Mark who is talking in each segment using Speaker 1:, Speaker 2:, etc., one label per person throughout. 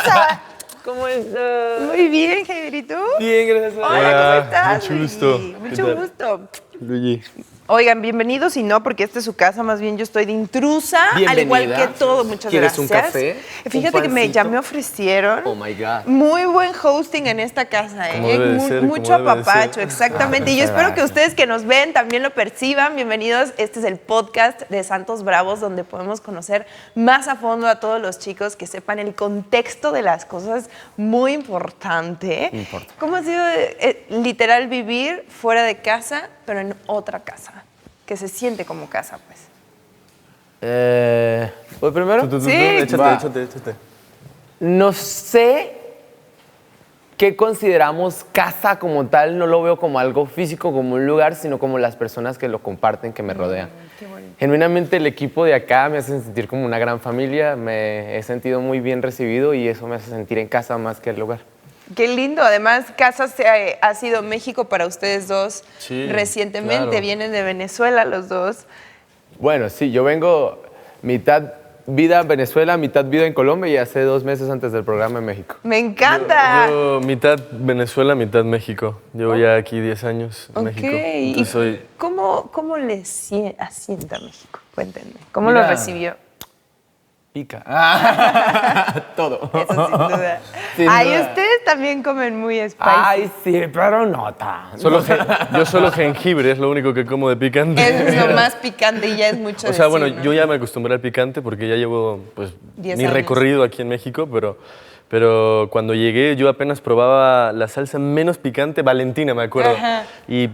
Speaker 1: casa.
Speaker 2: ¿Cómo estás?
Speaker 1: Muy bien, Javier, ¿y tú?
Speaker 2: Bien, gracias.
Speaker 1: Hola, ¿cómo estás?
Speaker 3: Mucho gusto.
Speaker 1: Luigi? Mucho gusto.
Speaker 3: Luigi.
Speaker 1: Oigan, bienvenidos y no, porque esta es su casa, más bien yo estoy de intrusa, al igual que todo, muchas
Speaker 2: ¿Quieres
Speaker 1: gracias.
Speaker 2: un café?
Speaker 1: Fíjate
Speaker 2: ¿Un
Speaker 1: que
Speaker 2: pancito?
Speaker 1: ya me ofrecieron.
Speaker 2: Oh my God.
Speaker 1: Muy buen hosting en esta casa,
Speaker 3: Como debe de ser, como
Speaker 1: mucho
Speaker 3: debe de
Speaker 1: apapacho,
Speaker 3: ser.
Speaker 1: exactamente. Y yo espero que ustedes que nos ven también lo perciban. Bienvenidos, este es el podcast de Santos Bravos, donde podemos conocer más a fondo a todos los chicos, que sepan el contexto de las cosas, muy importante. ¿Cómo ha sido literal vivir fuera de casa, pero en otra casa? Que se siente como casa, pues.
Speaker 2: ¿Voy primero?
Speaker 3: Tú,
Speaker 1: Sí.
Speaker 3: échate.
Speaker 2: No sé qué consideramos casa como tal. No lo veo como algo físico, como un lugar, sino como las personas que lo comparten, que me rodean.
Speaker 1: Qué bonito.
Speaker 2: Genuinamente el equipo de acá me hace sentir como una gran familia. Me he sentido muy bien recibido y eso me hace sentir en casa más que el lugar.
Speaker 1: Qué lindo. Además, casa ha sido México para ustedes dos
Speaker 3: Sí,
Speaker 1: recientemente.
Speaker 3: claro.
Speaker 1: Vienen de Venezuela los dos.
Speaker 2: Bueno, sí, yo vengo mitad vida en Venezuela, mitad vida en Colombia y hace 2 meses antes del programa en México.
Speaker 1: Me encanta.
Speaker 3: Yo mitad Venezuela, mitad México. Llevo ya aquí 10 años en
Speaker 1: Ok.
Speaker 3: México.
Speaker 1: ¿Y
Speaker 3: Entonces soy...
Speaker 1: cómo le asienta México? Cuéntenme. ¿Cómo
Speaker 2: Mira.
Speaker 1: lo recibió?
Speaker 2: Pica. Todo.
Speaker 1: Eso sin duda.
Speaker 2: Sin
Speaker 1: Ay,
Speaker 2: duda.
Speaker 1: ustedes también comen muy spicy.
Speaker 2: Ay, sí, pero no tanto.
Speaker 3: Yo solo jengibre, es lo único que como de picante.
Speaker 1: Eso es lo más picante y ya es mucho
Speaker 3: O sea,
Speaker 1: decir,
Speaker 3: bueno,
Speaker 1: ¿no?
Speaker 3: yo ya me acostumbré al picante porque ya llevo, pues,
Speaker 1: 10
Speaker 3: mi
Speaker 1: años.
Speaker 3: recorrido aquí en México, pero cuando llegué yo apenas probaba la salsa menos picante, Valentina, me acuerdo,
Speaker 1: Ajá.
Speaker 3: y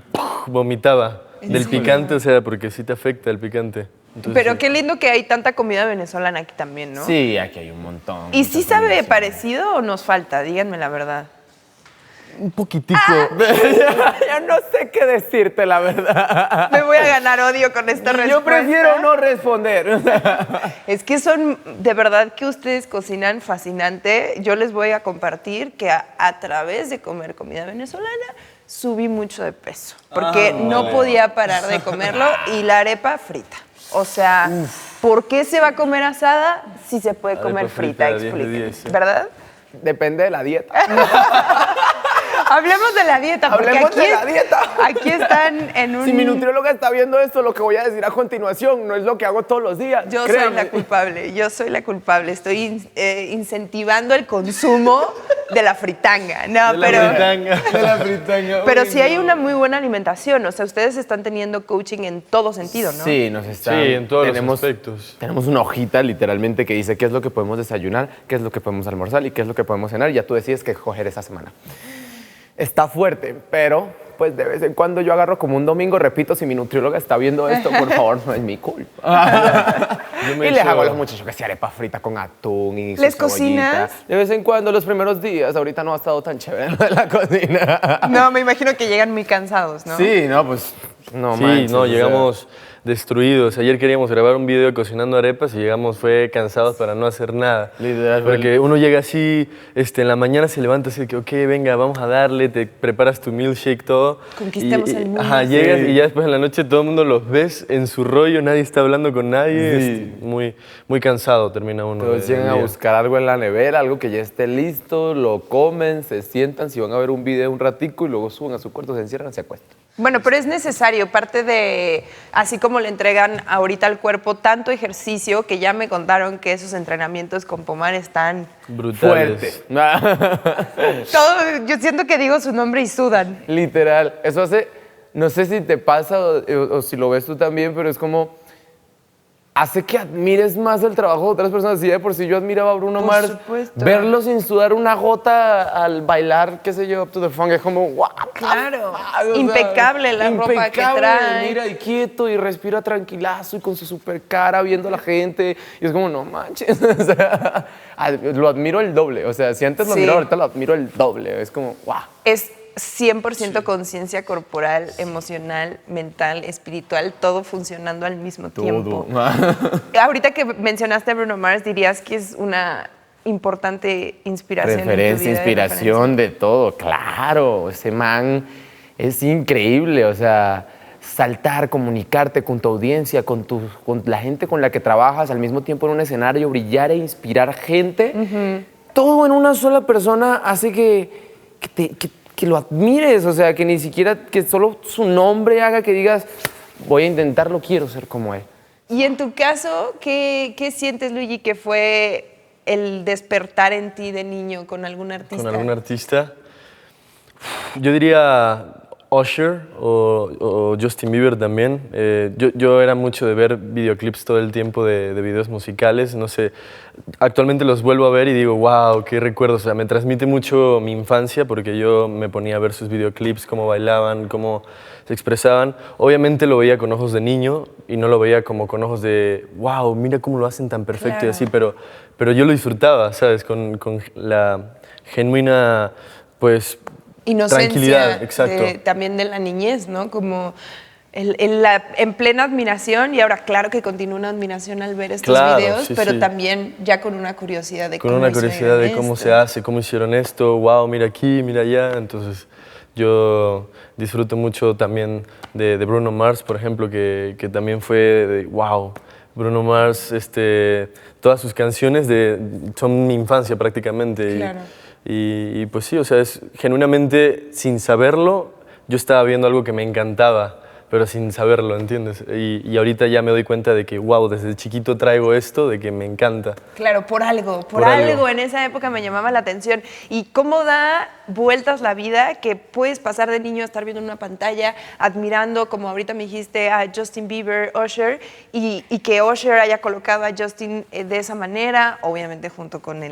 Speaker 3: vomitaba del
Speaker 1: serio?
Speaker 3: picante, o sea, porque sí te afecta el picante. Entonces,
Speaker 1: Pero
Speaker 3: sí.
Speaker 1: qué lindo que hay tanta comida venelaana aquí también, ¿no?
Speaker 2: Sí, aquí hay un montón.
Speaker 1: ¿Y sí
Speaker 2: mucha
Speaker 1: sabe
Speaker 2: combinación.
Speaker 1: parecido o nos falta? Díganme la verdad.
Speaker 3: Un poquitico.
Speaker 2: Yo no sé qué decirte, la verdad.
Speaker 1: Me voy a ganar odio con esta respuesta.
Speaker 2: Yo prefiero no responder.
Speaker 1: Es que son, de verdad que ustedes cocinan fascinante. Yo les voy a compartir que a través de comer comida venezolana subí mucho de peso. Porque no podía parar de comerlo y la arepa frita. O sea, ¿por qué se va a comer asada si se puede
Speaker 3: Arepa
Speaker 1: comer frita?
Speaker 3: frita, 10 de
Speaker 1: Explíquenme.
Speaker 3: 10, sí.
Speaker 1: ¿Verdad?
Speaker 2: Depende de la dieta.
Speaker 1: Hablemos de la dieta, porque
Speaker 2: Hablemos
Speaker 1: aquí,
Speaker 2: de la dieta.
Speaker 1: aquí están en un...
Speaker 2: Si mi nutrióloga está viendo esto, lo que voy a decir a continuación no es lo que hago todos los días.
Speaker 1: Yo soy
Speaker 2: créame.
Speaker 1: la culpable, yo soy la culpable. Estoy incentivando el consumo de la fritanga. No,
Speaker 3: De la
Speaker 1: pero...
Speaker 3: fritanga.
Speaker 2: De la fritanga.
Speaker 1: Pero
Speaker 2: Uy,
Speaker 1: sí hay
Speaker 2: no.
Speaker 1: una muy buena alimentación. O sea, ustedes están teniendo coaching en todo sentido, ¿no?
Speaker 2: Sí, nos está.
Speaker 3: Sí, en todos los aspectos.
Speaker 2: Tenemos una hojita literalmente que dice qué es lo que podemos desayunar, qué es lo que podemos almorzar y qué es lo que podemos cenar. Y ya tú decides qué escoger esa semana. Está fuerte, pero pues de vez en cuando yo agarro como un domingo, repito, si mi nutrióloga está viendo esto, por favor, no es mi culpa.
Speaker 3: Yo
Speaker 2: Y
Speaker 3: me
Speaker 2: les
Speaker 3: echo-
Speaker 2: hago a los muchachos que sea arepa frita con atún y su
Speaker 1: ¿Les
Speaker 2: cebollita.
Speaker 1: cocinas?
Speaker 2: De vez en cuando, los primeros días. Ahorita no ha estado tan chévere lo de la cocina.
Speaker 1: No, me imagino que llegan muy cansados, ¿no?
Speaker 2: Sí, no, pues no
Speaker 3: Sí,
Speaker 2: manches,
Speaker 3: no,
Speaker 2: o sea,
Speaker 3: llegamos destruidos. Ayer queríamos grabar un video cocinando arepas y llegamos, fue cansados para no hacer nada.
Speaker 2: Literal,
Speaker 3: Porque uno llega así, en la mañana se levanta así, que ok, venga, vamos a darle, te preparas tu milkshake, todo.
Speaker 1: Conquistemos el mundo.
Speaker 3: Ajá, llegas y ya después en la noche todo el mundo los ves en su rollo, nadie está hablando con nadie.
Speaker 2: Sí.
Speaker 3: Muy, muy cansado termina uno.
Speaker 2: Todos
Speaker 3: del
Speaker 2: llegan a
Speaker 3: día.
Speaker 2: buscar algo en la nevera, algo que ya esté listo, lo comen, se sientan, si van a ver un video un ratico y luego suben a su cuarto, se encierran, se acuestan.
Speaker 1: Bueno, pero es necesario, parte de, así como le entregan ahorita al cuerpo tanto ejercicio, que ya me contaron que esos entrenamientos con Pomar están...
Speaker 3: Brutales.
Speaker 1: Todo, yo siento que digo su nombre y sudan.
Speaker 2: Literal. Eso hace, no sé si te pasa o si lo ves tú también, pero es como, hace que admires más el trabajo de otras personas. Si de por sí yo admiraba a Bruno
Speaker 1: Por
Speaker 2: Mars,
Speaker 1: supuesto.
Speaker 2: verlo sin sudar una gota al bailar, qué sé yo, Up to the Funk, es como, wow.
Speaker 1: Claro. Impecable la ropa que trae.
Speaker 2: Mira, y quieto, y respira tranquilazo, y con su super cara viendo a la gente. Y es como, no manches. O sea, lo admiro el doble. O sea, si antes lo
Speaker 1: Sí.
Speaker 2: admiraba, ahorita lo admiro el doble. Es como, wow.
Speaker 1: Es 100% conciencia corporal, emocional, mental, espiritual, todo funcionando al mismo tiempo. Ahorita que mencionaste a Bruno Mars, dirías que es una importante inspiración. en tu
Speaker 2: Referencia,
Speaker 1: vida,
Speaker 2: inspiración de todo, claro. Ese man es increíble, o sea, saltar, comunicarte con tu audiencia, con la gente con la que trabajas, al mismo tiempo en un escenario, brillar e inspirar gente. todo en una sola persona hace que lo admires, o sea, que ni siquiera, que solo su nombre haga que digas, voy a intentarlo, quiero ser como él.
Speaker 1: Y en tu caso, ¿qué sientes, Luigi, que fue el despertar en ti de niño con algún artista?
Speaker 3: Con algún artista. Yo diría Usher o Justin Bieber también. Yo era mucho de ver videoclips todo el tiempo de videos musicales. No sé, actualmente los vuelvo a ver y digo, wow, qué recuerdos. O sea, me transmite mucho mi infancia porque yo me ponía a ver sus videoclips, cómo bailaban, cómo se expresaban. Obviamente lo veía con ojos de niño y no lo veía como con ojos de, wow, mira cómo lo hacen tan perfecto y así, pero yo lo disfrutaba, ¿sabes? Con la genuina, pues,
Speaker 1: inocencia
Speaker 3: tranquilidad, exacto.
Speaker 1: También de la niñez, ¿no? Como en plena admiración, y ahora claro que continúa una admiración al ver estos videos,
Speaker 3: sí,
Speaker 1: pero
Speaker 3: sí.
Speaker 1: también ya con una curiosidad de
Speaker 3: Con
Speaker 1: cómo
Speaker 3: una curiosidad de cómo se hace, cómo hicieron esto, wow, mira aquí, mira allá. Entonces yo disfruto mucho también de Bruno Mars, por ejemplo, que también fue de wow. Bruno Mars, todas sus canciones son mi infancia prácticamente.
Speaker 1: Claro.
Speaker 3: Y pues sí, o sea, genuinamente sin saberlo, yo estaba viendo algo que me encantaba, pero sin saberlo, ¿entiendes? Y ahorita ya me doy cuenta de que, wow, desde chiquito traigo esto, de que me encanta.
Speaker 1: Claro, por algo en esa época me llamaba la atención. Y cómo da vueltas la vida que puedes pasar de niño a estar viendo una pantalla, admirando, como ahorita me dijiste, a Justin Bieber, Usher, y que Usher haya colocado a Justin de esa manera, obviamente junto con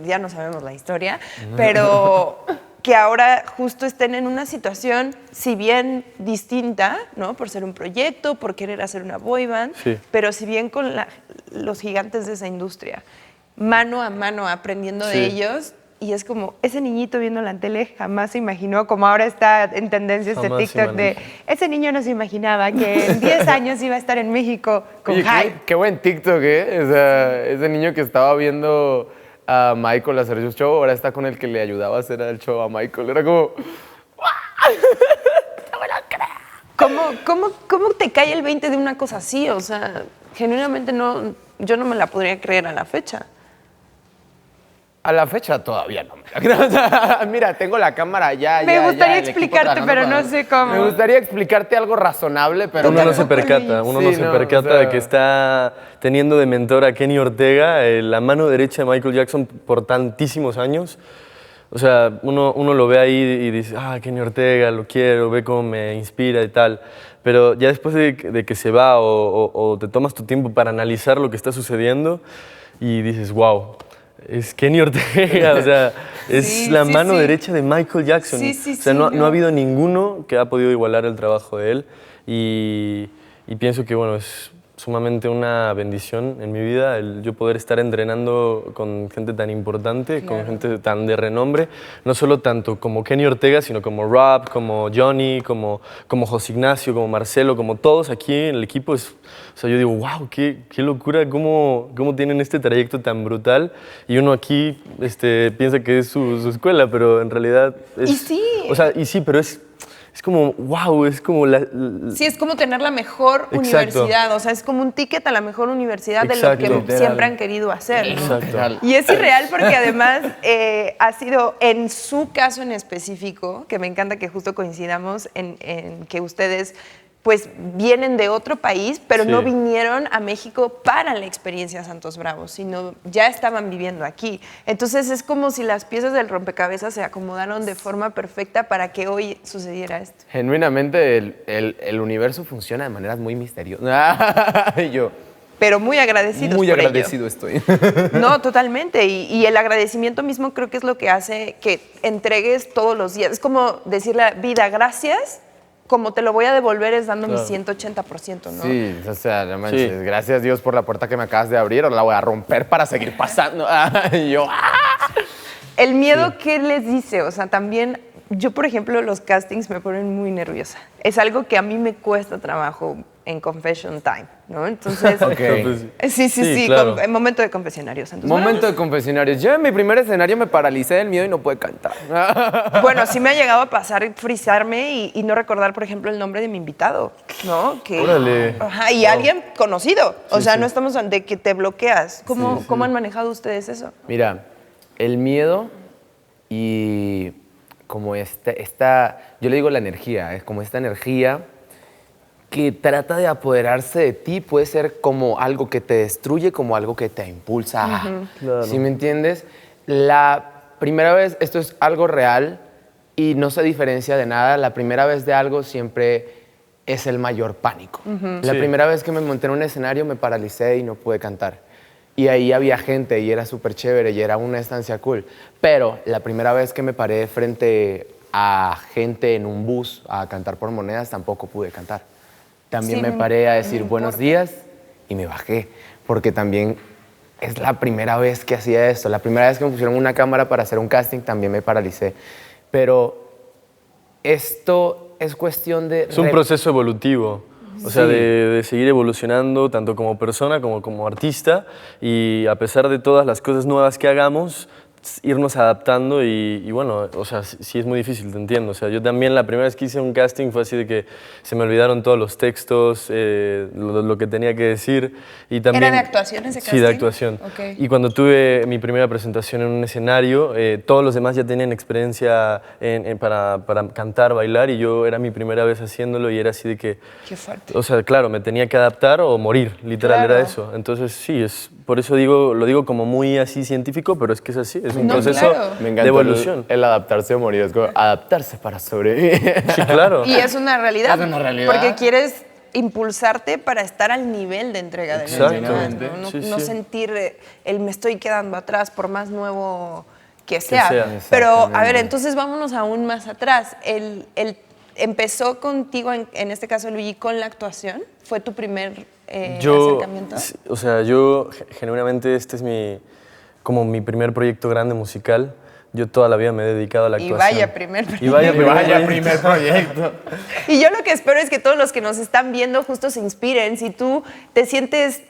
Speaker 1: ya no sabemos la historia, pero que ahora justo estén en una situación, si bien distinta, ¿no? Por ser un proyecto, por querer hacer una boy band,
Speaker 3: sí.
Speaker 1: pero si bien con los gigantes de esa industria, mano a mano aprendiendo de ellos, y es como, ese niñito viendo la tele jamás se imaginó, como ahora está en tendencia este TikTok de, ese niño no se imaginaba que en 10 años iba a estar en México con Hype.
Speaker 2: Qué buen TikTok, ¿eh? O sea, ese niño que estaba viendo a Michael hacer su show, ahora está con el que le ayudaba a hacer el show a Michael. Era como...
Speaker 1: ¿Cómo te cae el 20 de una cosa así? O sea, genuinamente yo no me la podría creer a la fecha.
Speaker 2: A la fecha todavía no. Mira, tengo la cámara ya.
Speaker 1: Me gustaría
Speaker 2: el equipo
Speaker 1: explicarte, pero no sé cómo.
Speaker 2: Me gustaría explicarte algo razonable, pero...
Speaker 3: Uno no se percata,
Speaker 2: o sea,
Speaker 3: de que está teniendo de mentor a Kenny Ortega, la mano derecha de Michael Jackson por tantísimos años. O sea, uno lo ve ahí y dice, Kenny Ortega, lo quiero, ve cómo me inspira y tal. Pero ya después de que se va o te tomas tu tiempo para analizar lo que está sucediendo y dices, wow, es Kenny Ortega, o sea, es la mano derecha de Michael Jackson. O sea, no ha habido ninguno que ha podido igualar el trabajo de él y pienso que, bueno, es sumamente una bendición en mi vida el yo poder estar entrenando con gente tan importante, con gente tan de renombre, no solo tanto como Kenny Ortega, sino como Rob, como Johnny, como José Ignacio, como Marcelo, como todos aquí en el equipo. O sea, yo digo, wow, qué locura, cómo tienen este trayecto tan brutal y uno aquí piensa que es su escuela, pero en realidad es...
Speaker 1: Y sí.
Speaker 3: O sea, y sí, pero es como, wow, es como
Speaker 1: sí, es como tener la mejor universidad, o sea, es como un ticket a la mejor universidad de lo que siempre han querido hacer, ¿no?
Speaker 3: Exacto.
Speaker 1: Y es irreal porque además ha sido, en su caso en específico, que me encanta que justo coincidamos en que ustedes pues vienen de otro país, pero no vinieron a México para la experiencia Santos Bravos, sino ya estaban viviendo aquí. Entonces es como si las piezas del rompecabezas se acomodaron de forma perfecta para que hoy sucediera esto.
Speaker 2: Genuinamente el universo funciona de maneras muy misteriosas. Y yo...
Speaker 1: Pero muy agradecidos
Speaker 2: muy
Speaker 1: por
Speaker 2: agradecido
Speaker 1: ello.
Speaker 2: estoy.
Speaker 1: No, totalmente. Y el agradecimiento mismo creo que es lo que hace que entregues todos los días. Es como decirle a la vida, gracias, como te lo voy a devolver es dando mi 180%, ¿no?
Speaker 2: Sí, o sea, no manches, gracias Dios por la puerta que me acabas de abrir, ahora la voy a romper para seguir pasando. Y yo,
Speaker 1: El miedo, ¿qué les dice? O sea, también, yo por ejemplo, los castings me ponen muy nerviosa. Es algo que a mí me cuesta trabajo en Confession Time, ¿no? Entonces, sí,
Speaker 3: claro.
Speaker 1: En momento de confesionarios. Entonces,
Speaker 2: momento de confesionarios. Yo en mi primer escenario me paralicé del miedo y no pude cantar.
Speaker 1: Bueno, sí me ha llegado a pasar frizarme y no recordar, por ejemplo, el nombre de mi invitado, ¿no?
Speaker 3: Órale.
Speaker 1: Ajá, y alguien conocido. O sea, no estamos de que te bloqueas. ¿Cómo han manejado ustedes eso?
Speaker 2: Mira, El miedo y como yo le digo la energía, es como esta energía que trata de apoderarse de ti, puede ser como algo que te destruye, como algo que te impulsa.
Speaker 3: Claro.
Speaker 2: ¿Sí me entiendes? La primera vez, esto es algo real y no se diferencia de nada, la primera vez de algo siempre es el mayor pánico. La
Speaker 3: Sí.
Speaker 2: primera vez que me monté en un escenario me paralicé y no pude cantar. Y ahí había gente y era súper chévere y era una estancia cool. Pero la primera vez que me paré frente a gente en un bus a cantar por monedas tampoco pude cantar. También
Speaker 1: Sí,
Speaker 2: me
Speaker 1: no-
Speaker 2: paré a
Speaker 1: no
Speaker 2: decir buenos
Speaker 1: importa.
Speaker 2: días y me bajé, porque también es la primera vez que hacía esto. La primera vez que me pusieron una cámara para hacer un casting también me paralicé. Pero esto es cuestión de...
Speaker 3: Es un proceso evolutivo, o sea,
Speaker 2: Sí.
Speaker 3: de seguir evolucionando tanto como persona como como artista y a pesar de todas las cosas nuevas que hagamos, irnos adaptando y bueno, o sea, sí es muy difícil, te entiendo. O sea, yo también la primera vez que hice un casting fue así de que se me olvidaron todos los textos, lo que tenía que decir y también...
Speaker 1: ¿Era de actuación ese
Speaker 3: Sí, de
Speaker 1: casting?
Speaker 3: actuación.
Speaker 1: Ok.
Speaker 3: Y cuando tuve mi primera presentación en un escenario, todos los demás ya tenían experiencia para cantar, bailar, y yo era mi primera vez haciéndolo y era así de que...
Speaker 1: Qué fuerte.
Speaker 3: O sea, claro, me tenía que adaptar o morir, literal,
Speaker 1: Claro.
Speaker 3: era eso. Entonces, sí, por eso lo digo como muy así científico, pero es que es así, es un
Speaker 1: No,
Speaker 3: proceso
Speaker 1: claro.
Speaker 2: Me
Speaker 3: de
Speaker 2: encantó
Speaker 3: evolución.
Speaker 2: el adaptarse o morir, es como adaptarse para sobrevivir.
Speaker 3: Sí, claro.
Speaker 1: Y es una realidad.
Speaker 2: Es una realidad.
Speaker 1: Porque quieres impulsarte para estar al nivel de entrega de los demás,
Speaker 3: Exactamente.
Speaker 1: ¿no? No,
Speaker 3: Sí,
Speaker 1: no
Speaker 3: sí.
Speaker 1: sentir el me estoy quedando atrás, por más nuevo que sea.
Speaker 3: sea.
Speaker 1: Pero, a ver,
Speaker 2: Exactamente.
Speaker 1: entonces vámonos aún más atrás. ¿Empezó contigo, en este caso, Luigi, con la actuación? ¿Fue tu primer acercamiento?
Speaker 3: Sí, o sea, yo genuinamente este es como mi primer proyecto grande musical. Yo toda la vida me he dedicado a la
Speaker 1: Y
Speaker 3: actuación.
Speaker 1: vaya primer
Speaker 3: Y vaya primer proyecto.
Speaker 2: primer proyecto.
Speaker 1: Y yo lo que espero es que todos los que nos están viendo justo se inspiren. Si tú te sientes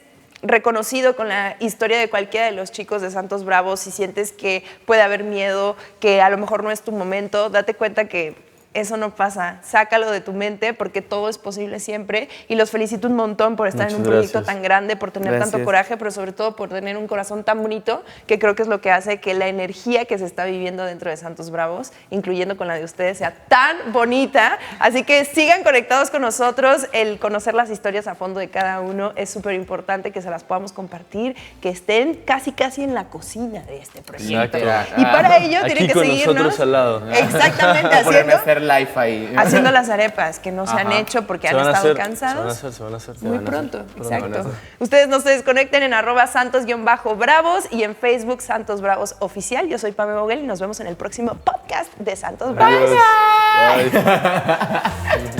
Speaker 1: reconocido con la historia de cualquiera de los chicos de Santos Bravos, si sientes que puede haber miedo, que a lo mejor no es tu momento, date cuenta que eso no pasa. Sácalo de tu mente porque todo es posible siempre. Y los felicito un montón por estar en un
Speaker 3: Muchas
Speaker 1: proyecto
Speaker 3: gracias.
Speaker 1: tan grande, por tener tanto
Speaker 2: Gracias.
Speaker 1: coraje, pero sobre todo por tener un corazón tan bonito, que creo que es lo que hace que la energía que se está viviendo dentro de Santos Bravos, incluyendo con la de ustedes, sea tan bonita. Así que sigan conectados con nosotros. El conocer las historias a fondo de cada uno es súper importante, que se las podamos compartir, que estén casi en la cocina de este proyecto.
Speaker 3: Exacto.
Speaker 1: Y para ello
Speaker 3: Aquí
Speaker 1: tienen que
Speaker 3: con
Speaker 1: seguirnos.
Speaker 3: nosotros al lado.
Speaker 1: Exactamente,
Speaker 2: Ponerme a
Speaker 1: haciendo,
Speaker 2: hacer live ahí.
Speaker 1: haciendo las arepas que no se han
Speaker 2: Ajá.
Speaker 1: hecho porque
Speaker 3: Se
Speaker 1: han
Speaker 3: van a
Speaker 1: estado
Speaker 3: hacer,
Speaker 1: cansados.
Speaker 3: se van a hacer.
Speaker 1: Muy pronto,
Speaker 2: van a
Speaker 1: exacto.
Speaker 2: hacer.
Speaker 1: Ustedes no se desconecten en @santos_bravos y en Facebook Santos Bravos Oficial. Yo soy Pame Vogel y nos vemos en el próximo podcast de Santos Bravos.
Speaker 3: Adiós. Bye.